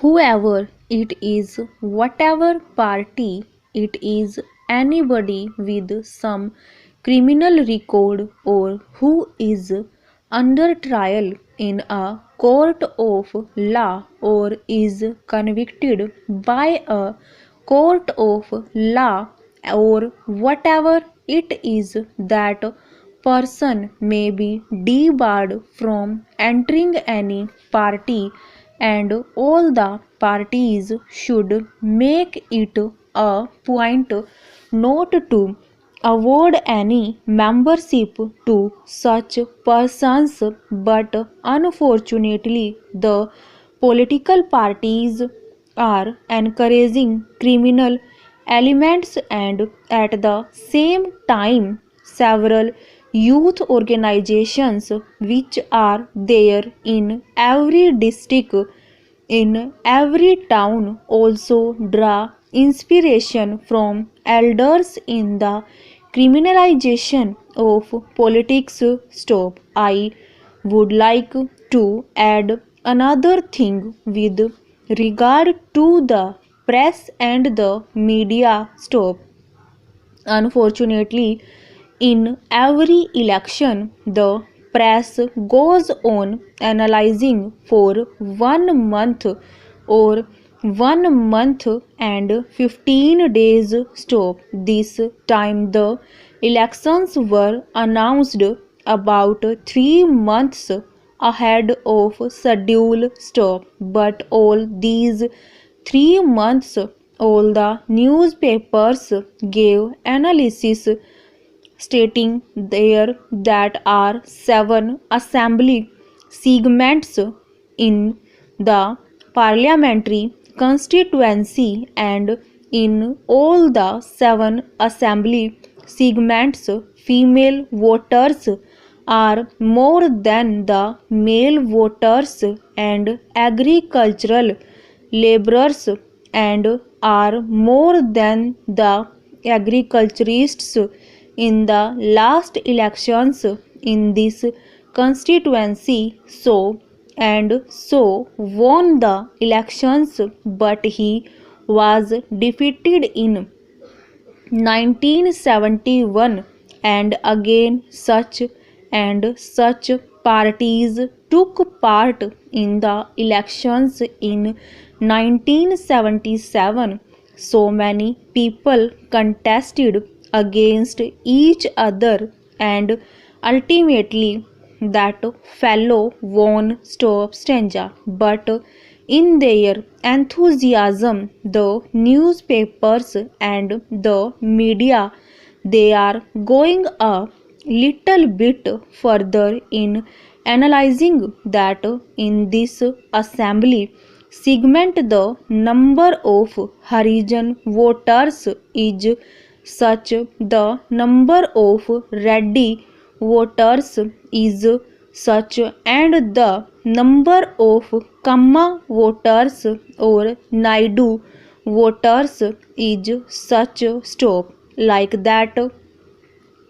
whoever it is, whatever party it is, anybody with some criminal record or who is under trial in a court of law or is convicted by a court of law or whatever it is, that person may be debarred from entering any party, and all the parties should make it a point not to award any membership to such persons, but unfortunately the political parties are encouraging criminal elements, and at the same time several youth organizations which are there in every district, in every town, also draw inspiration from elders in the criminalization of politics. Stop. I would like to add another thing with regard to the press and the media. Stop. Unfortunately, in every election, the press goes on analyzing for 1 month or 1 month and 15 days. Stop. This time the elections were announced about 3 months ahead of schedule. Stop. But all these 3 months, all the newspapers gave analysis stating there that are 7 assembly segments in the parliamentary constituency, and in all the 7 assembly segments female voters are more than the male voters, and agricultural laborers and are more than the agriculturists in the last elections in this constituency. So and so won the elections, but he was defeated in 1971, and again such and such parties took part in the elections in 1977. So many people contested against each other, and ultimately that fellow won. Stop. Stanza. But in their enthusiasm, the newspapers and the media, they are going a little bit further in analyzing that in this assembly segment the number of Harijan voters is such, the number of Reddy voters is such, and the number of Kamma voters or Naidu voters is such. Stop. Like that,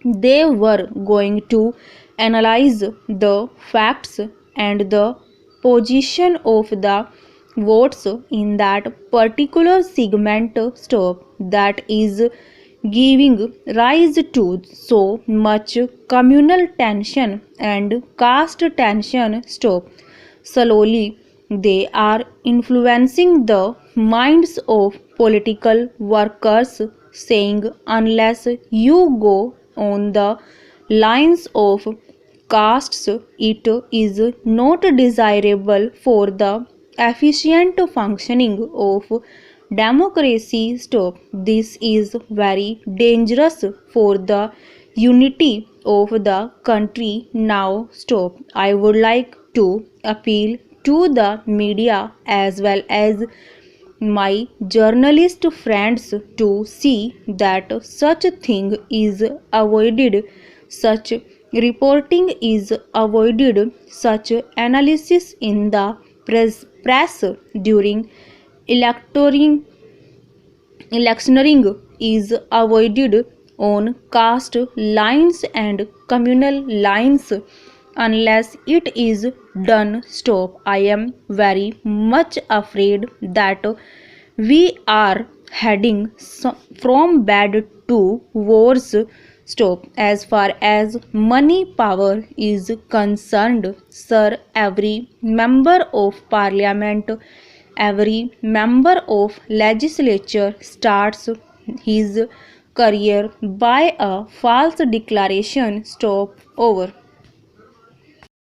they were going to analyze the facts and the position of the votes in that particular segment. Stop. That is giving rise to so much communal tension and caste tension. Stop. Slowly they are influencing the minds of political workers, saying unless you go on the lines of castes, it is not desirable for the efficient functioning of democracy. Stop. This is very dangerous for the unity of the country now. Stop. I would like to appeal to the media as well as my journalist friends to see that such thing is avoided, such reporting is avoided, such analysis in the press during electioneering is avoided on caste lines and communal lines. unless it is done. Stop. I am very much afraid that we are heading from bad to worse. Stop. As far as money power is concerned, sir, every member of parliament, every member of legislature starts his career by a false declaration. Stop. Over.